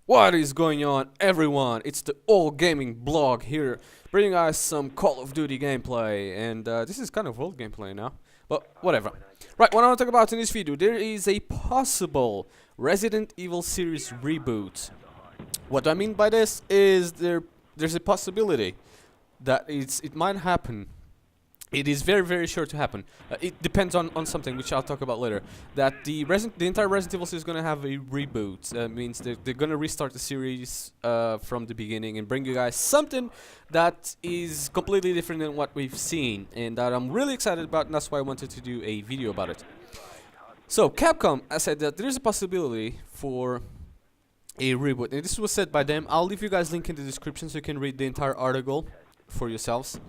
What is going on, everyone? It's the All Gaming blog here, bringing us some Call of Duty gameplay, and this is kind of old gameplay now, but whatever. Right, what I want to talk about in this video, there is a possible Resident Evil series reboot. What I mean by this is there's a possibility that it might happen. It is very, very sure to happen. It depends on something which I'll talk about later. That the entire Resident Evil series is going to have a reboot. Means they're going to restart the series from the beginning and bring you guys something that is completely different than what we've seen, and that I'm really excited about, and that's why I wanted to do a video about it. So Capcom has said that there is a possibility for a reboot, and this was said by them. I'll leave you guys link in the description so you can read the entire article for yourselves.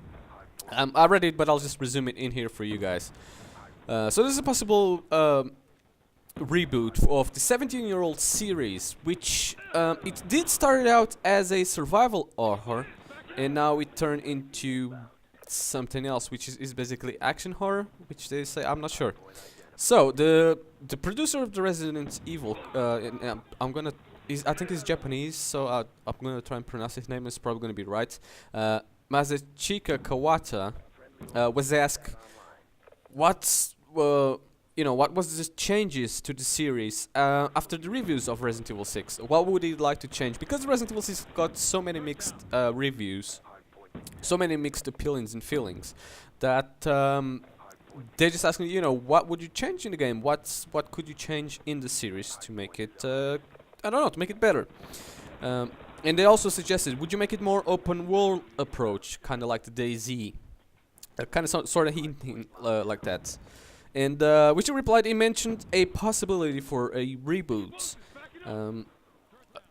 I read it, but I'll just resume it in here for you guys. So this is a possible reboot of the 17-year-old series, which it did start out as a survival horror, and now it turned into something else, which is basically action horror, which they say. I'm not sure. So the producer of the Resident Evil, I think he's Japanese, so I'm gonna try and pronounce his name. It's probably gonna be right. Masachika Kawata was asked what was the changes to the series after the reviews of Resident Evil 6. What would he like to change? Because Resident Evil 6 got so many mixed reviews, so many mixed opinions and feelings, that they're just asking, what would you change in the game? What could you change in the series to make it, I don't know, to make it better? And they also suggested, would you make it more open world approach, kind of like the DayZ, kind of sort of hinting like that. And which he replied, he mentioned a possibility for a reboot.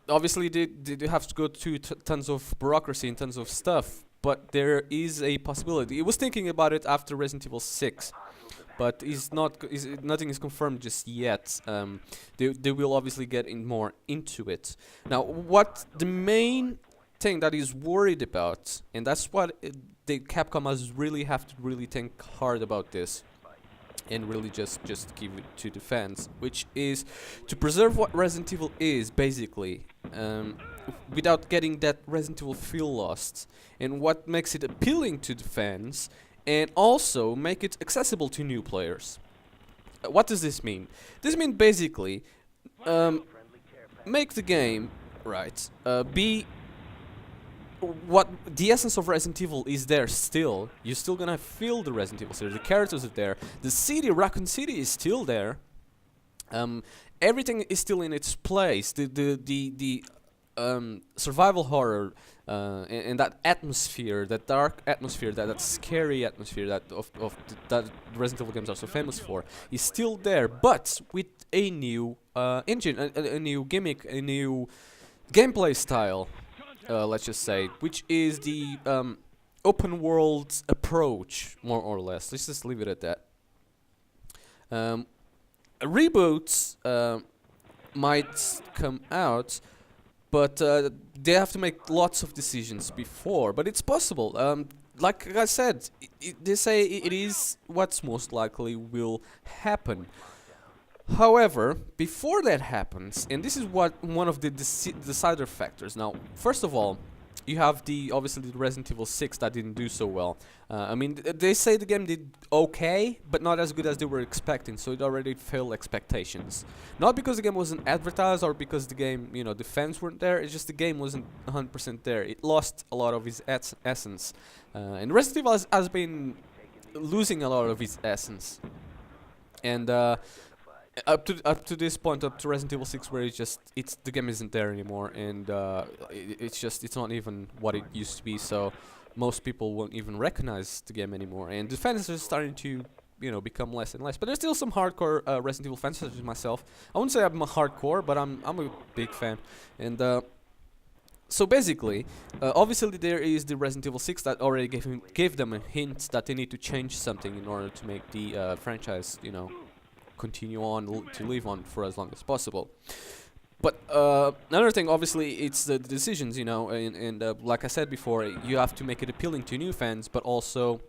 Obviously, they have to go through tons of bureaucracy and tons of stuff, but there is a possibility. He was thinking about it after Resident Evil 6. But nothing is confirmed just yet. They will obviously get more into it. Now, what the main thing that he's worried about, and that's what the Capcom has really have to really think hard about this, and really just give it to the fans, which is to preserve what Resident Evil is, basically, without getting that Resident Evil feel lost, and what makes it appealing to the fans, and also make it accessible to new players. What does this mean? This means basically make the game be what the essence of Resident Evil is there still. You're still gonna feel the Resident Evil series. The characters are there. The city, Raccoon City, is still there. Everything is still in its place. The survival horror and that atmosphere, that dark atmosphere, that scary atmosphere that that Resident Evil games are so famous for, is still there, but with a new engine, a new gimmick, a new gameplay style, let's just say, which is the open world approach, more or less. Let's just leave it at that. Reboots might come out, but they have to make lots of decisions before. But it's possible. Like I said, they say it is what's most likely will happen. However, before that happens, and this is one of the decider factors. Now, first of all, you have obviously the Resident Evil 6 that didn't do so well. I mean, they say the game did okay, but not as good as they were expecting, so it already failed expectations. Not because the game wasn't advertised or because the game, the fans weren't there, it's just the game wasn't 100% there. It lost a lot of its essence. And Resident Evil has been losing a lot of its essence. And up to this point, up to Resident Evil 6, where the game isn't there anymore, and it's not even what it used to be. So most people won't even recognize the game anymore, and the fans are starting to become less and less. But there's still some hardcore Resident Evil fans, such as myself. I wouldn't say I'm a hardcore, but I'm a big fan. And so basically, obviously there is the Resident Evil 6 that already gave them a hint that they need to change something in order to make the franchise, continue on to live on for as long as possible. But another thing, obviously, it's the decisions, and like I said before, you have to make it appealing to new fans, but also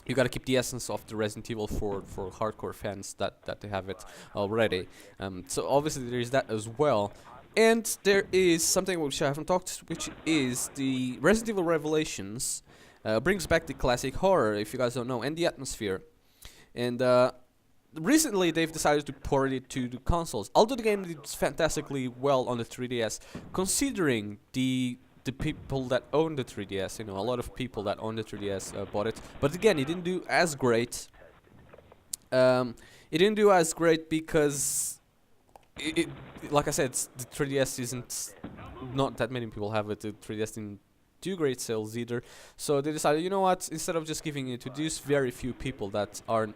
you gotta keep the essence of the Resident Evil for hardcore fans that they have it already. So obviously there is that as well. And there is something which I haven't talked, which is the Resident Evil Revelations. Brings back the classic horror, if you guys don't know, and the atmosphere. And recently they've decided to port it to the consoles. Although the game did fantastically well on the 3DS, considering the people that own the 3DS, you know, a lot of people that own the 3DS bought it. But again, it didn't do as great. It didn't do as great because like I said, the 3DS isn't, not that many people have it. The 3DS didn't do great sales either. So they decided, you know what, instead of just giving it to these very few people that are,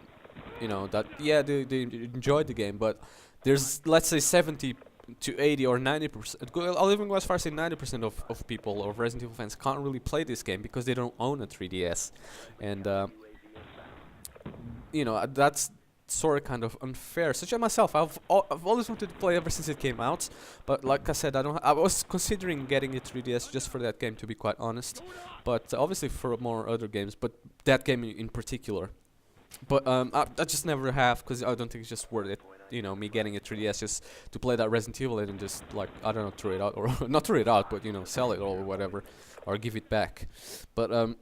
you know, that, yeah, they enjoyed the game, but there's, let's say, 70 to 80 or 90%, I'll even go as far as say 90% of people, or Resident Evil fans, can't really play this game because they don't own a 3DS. And you know, that's sort of kind of unfair. Such as myself, I've always wanted to play ever since it came out, but like I said, I was considering getting a 3DS just for that game, to be quite honest, but obviously for more other games, but that game in particular. But I just never have, because I don't think it's just worth it, you know, me getting a 3DS just to play that Resident Evil and just, like, I don't know, throw it out, or not throw it out, but, you know, sell it or whatever, or give it back. But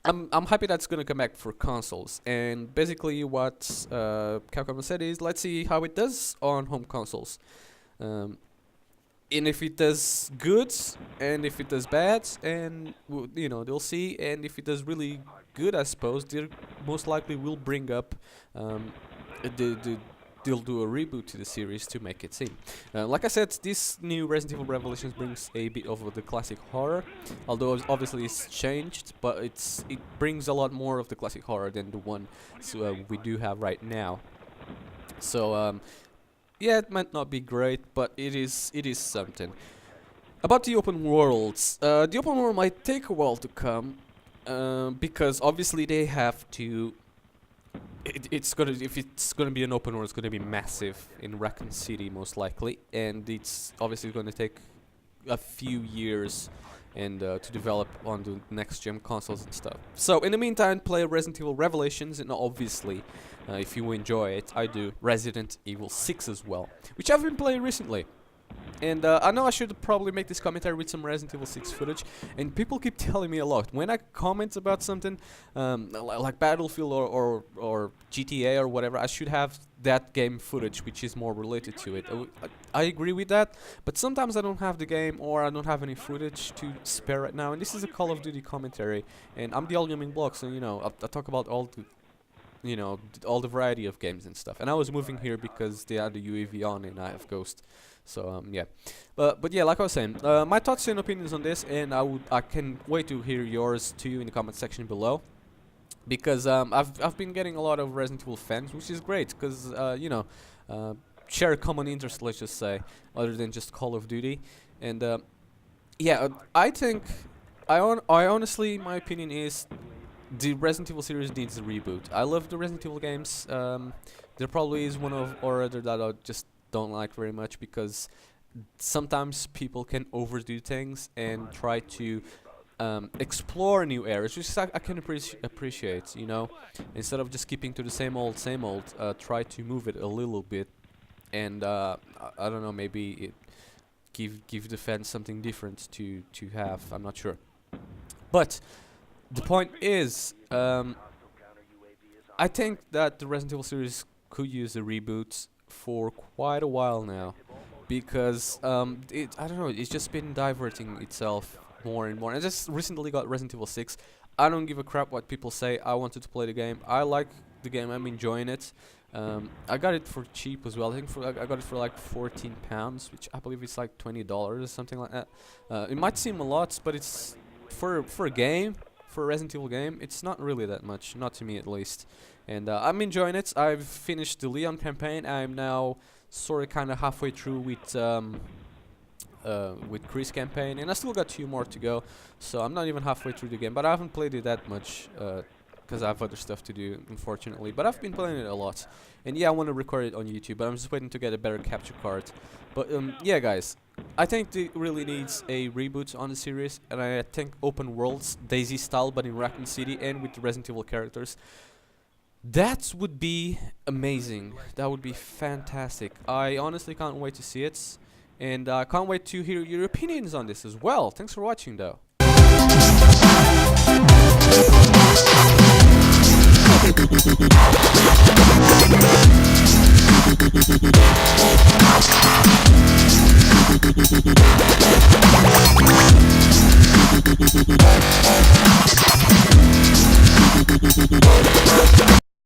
I'm happy that's gonna come back for consoles, and basically what Capcom said is, let's see how it does on home consoles, and if it does good, and if it does bad, and you know, they'll see, and if it does really good, I suppose they most likely will bring up they'll do a reboot to the series to make it seem. Like I said, this new Resident Evil Revelations brings a bit of the classic horror, although obviously it's changed, but it brings a lot more of the classic horror than the one we do have right now. So yeah, it might not be great, but it is something. About the open worlds, the open world might take a while to come, because obviously they have to. If it's gonna be an open world, it's gonna be massive in Raccoon City most likely, and it's obviously gonna take a few years and to develop on the next gen consoles and stuff. So in the meantime, play Resident Evil Revelations, and obviously, if you enjoy it, I do Resident Evil 6 as well, which I've been playing recently. And I know I should probably make this commentary with some Resident Evil 6 footage, and people keep telling me a lot. When I comment about something, like Battlefield or GTA or whatever, I should have that game footage which is more related to it. I agree with that, but sometimes I don't have the game, or I don't have any footage to spare right now, and this is a Call of Duty commentary, and I'm the All Gaming Blog, so, you know, I talk about all the, you know, all the variety of games and stuff. And I was moving here because they had the UAV on and I have Ghost. So yeah, but yeah, like I was saying, my thoughts and opinions on this, and I can wait to hear yours too in the comment section below, because I've been getting a lot of Resident Evil fans, which is great, because you know, share a common interest, let's just say, other than just Call of Duty. And yeah, I think I honestly, my opinion is, the Resident Evil series needs a reboot. I love the Resident Evil games. There probably is one or other that I just don't like very much, because sometimes people can overdo things and try to explore new areas, which I can appreciate, you know. Instead of just keeping to the same old, try to move it a little bit, and I don't know, maybe give the fans something different to have. I'm not sure, but the point is, I think that the Resident Evil series could use a reboot for quite a while now, because I don't know, it's just been diverting itself more and more. I just recently got Resident Evil 6. I don't give a crap what people say. I wanted to play the game. I like the game. I'm enjoying it. I got it for cheap as well. I think I got it for like £14, which I believe it's like $20 or something like that. It might seem a lot, but it's for a game. For a Resident Evil game, it's not really that much, not to me at least. And I'm enjoying it. I've finished the Leon campaign. I'm now sort of kind of halfway through with Chris campaign, and I still got 2 more to go. So I'm not even halfway through the game, but I haven't played it that much because I have other stuff to do, unfortunately. But I've been playing it a lot, and yeah, I want to record it on YouTube, but I'm just waiting to get a better capture card. But yeah, guys, I think it really needs a reboot on the series, and I think open worlds, Daisy style, but in Raccoon City and with the Resident Evil characters, that would be amazing. That would be fantastic. I honestly can't wait to see it, And I can't wait to hear your opinions on this as well. Thanks for watching though.